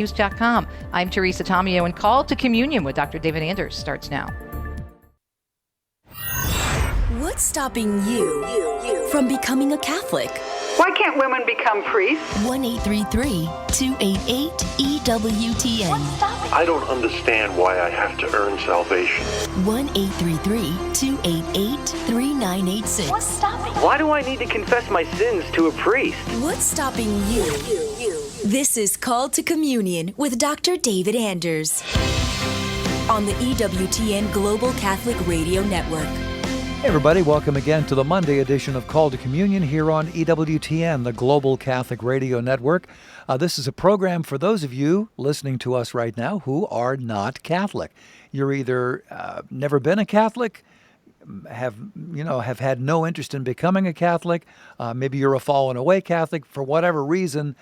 News.com. I'm Teresa Tomeo, and Call to Communion with Dr. David Anders starts now. What's stopping you from becoming a Catholic? Why can't women become priests? 1-833-288-EWTN. I don't understand why I have to earn salvation. 1-833-288-3986. What's stopping? Why do I need to confess my sins to a priest? What's stopping you? This is Call to Communion with Dr. David Anders on the EWTN Global Catholic Radio Network. Hey everybody, welcome again to the Monday edition of Call to Communion here on EWTN, the Global Catholic Radio Network. This is a program for those of you listening to us right now who are not Catholic. You're either never been a Catholic, have had no interest in becoming a Catholic. Maybe you're a fallen away Catholic. For whatever reason,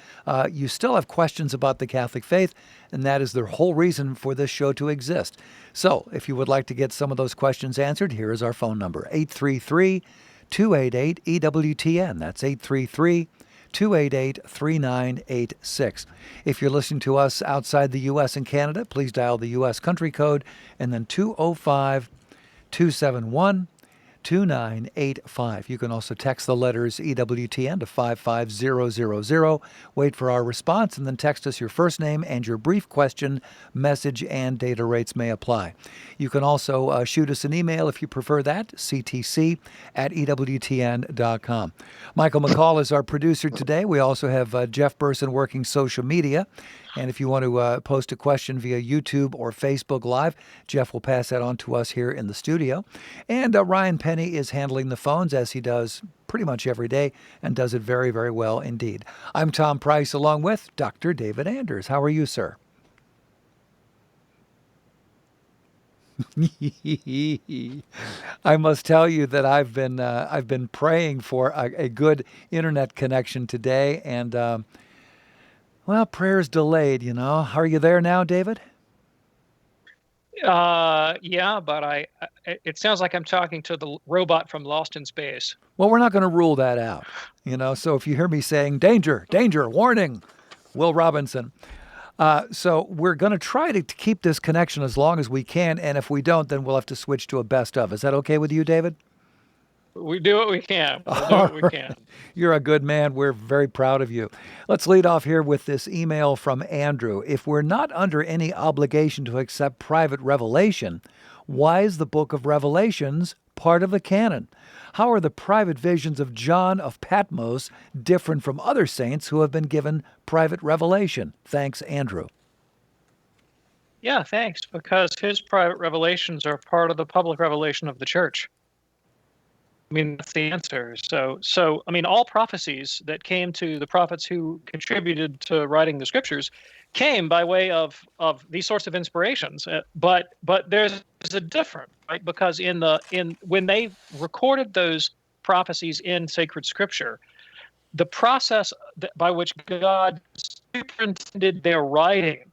you still have questions about the Catholic faith, and that is the whole reason for this show to exist. So if you would like to get some of those questions answered, here is our phone number, 833-288-EWTN. That's 833-288-3986. If you're listening to us outside the U.S. and Canada, please dial the U.S. country code and then 205-271-2985. You can also text the letters EWTN to 55000. Wait for our response and then text us your first name and your brief question, message, and data rates may apply. You can also shoot us an email if you prefer that, ctc@ewtn.com. Michael McCall is our producer today. We also have Jeff Burson working social media. And if you want to post a question via YouTube or Facebook Live, Jeff will pass that on to us here in the studio. And Ryan Penny is handling the phones, as he does pretty much every day, and does it very, very well indeed. I'm Tom Price, along with Dr. David Anders. How are you, sir? I must tell you that I've been praying for a good internet connection today, and well, prayer's delayed, you know. Are you there now, David? Yeah, but it sounds like I'm talking to the robot from Lost in Space. Well, we're not going to rule that out, you know. So if you hear me saying, danger, danger, warning, Will Robinson. So we're going to try to keep this connection as long as we can, and if we don't, then we'll have to switch to a best of. Is that okay with you, David? We do what we can. We'll do what we can. You're a good man. We're very proud of you. Let's lead off here with this email from Andrew. If we're not under any obligation to accept private revelation, why is the book of Revelations part of the canon? How are the private visions of John of Patmos different from other saints who have been given private revelation? Thanks, Andrew. Yeah, thanks, because his private revelations are part of the public revelation of the church. I mean, that's the answer. So I mean, all prophecies that came to the prophets who contributed to writing the scriptures came by way of these sorts of inspirations. But there's a difference, right? Because when they recorded those prophecies in sacred scripture, the process by which God superintended their writing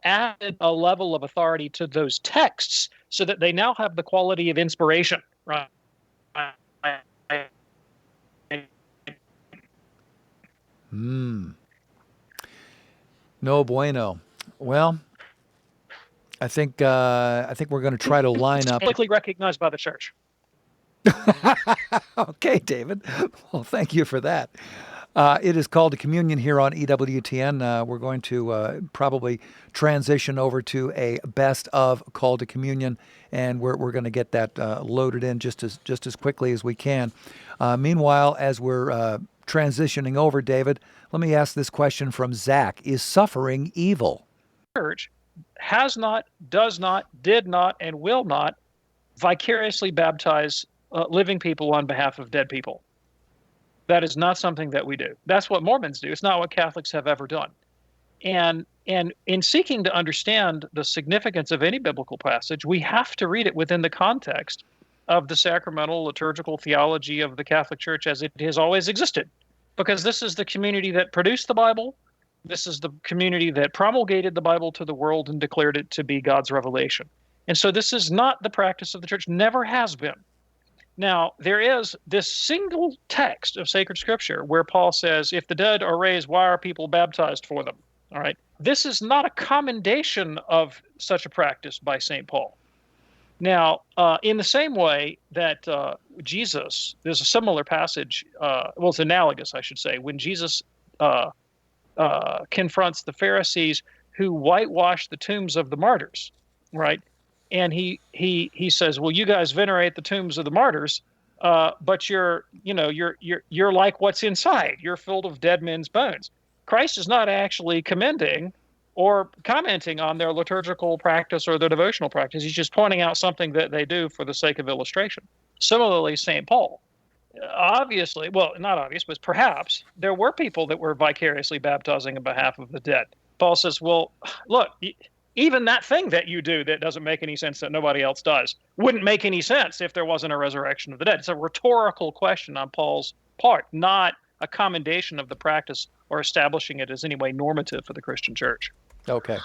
added a level of authority to those texts so that they now have the quality of inspiration, right? No bueno. Well, I think we're going to try to line up. Publicly recognized by the church. Okay, David. Well, thank you for that. It is Called to Communion here on EWTN. We're going to probably transition over to a best of Called to Communion, and we're going to get that loaded in just as quickly as we can. Meanwhile, as we're transitioning over, David, let me ask this question from Zach. Is suffering evil? Church has not, does not, did not, and will not vicariously baptize living people on behalf of dead people. That is not something that we do. That's what Mormons do. It's not what Catholics have ever done. And in seeking to understand the significance of any biblical passage, we have to read it within the context of the sacramental liturgical theology of the Catholic Church as it has always existed. Because this is the community that produced the Bible. This is the community that promulgated the Bible to the world and declared it to be God's revelation. And so this is not the practice of the church, never has been. Now, there is this single text of sacred scripture where Paul says, if the dead are raised, why are people baptized for them? All right. This is not a commendation of such a practice by St. Paul. Now, in the same way that Jesus, there's a similar passage, well, it's analogous, I should say, when Jesus confronts the Pharisees who whitewash the tombs of the martyrs, right? And he says, well, you guys venerate the tombs of the martyrs, but you're like what's inside. You're filled of dead men's bones. Christ is not actually commending or commenting on their liturgical practice or their devotional practice. He's just pointing out something that they do for the sake of illustration. Similarly, St. Paul. Obviously, well, not obvious, but perhaps there were people that were vicariously baptizing on behalf of the dead. Paul says, well, look, even that thing that you do that doesn't make any sense that nobody else does wouldn't make any sense if there wasn't a resurrection of the dead. It's a rhetorical question on Paul's part, not a commendation of the practice or establishing it as any way normative for the Christian church. Okay.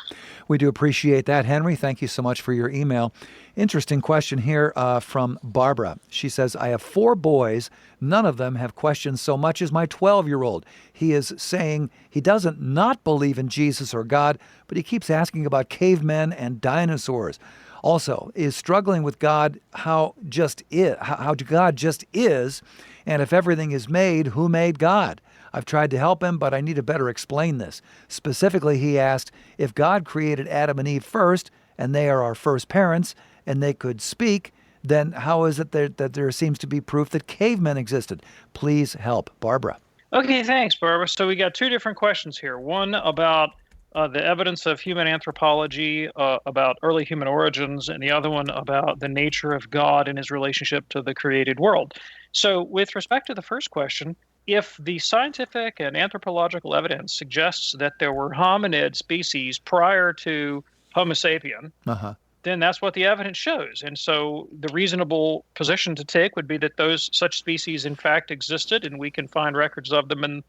We do appreciate that, Henry. Thank you so much for your email. Interesting question here from Barbara. She says, I have 4 boys. None of them have questioned so much as my 12-year-old. He is saying he doesn't not believe in Jesus or God, but he keeps asking about cavemen and dinosaurs. Also, is struggling with God, how God just is, and if everything is made, who made God? I've tried to help him, but I need to better explain this. Specifically, he asked, if God created Adam and Eve first, and they are our first parents, and they could speak, then how is it that there seems to be proof that cavemen existed? Please help. Barbara. Okay, thanks, Barbara. So we got 2 different questions here. One about the evidence of human anthropology, about early human origins, and the other one about the nature of God and his relationship to the created world. So with respect to the first question, if the scientific and anthropological evidence suggests that there were hominid species prior to Homo sapien, then that's what the evidence shows. And so the reasonable position to take would be that such species in fact existed, and we can find records of them in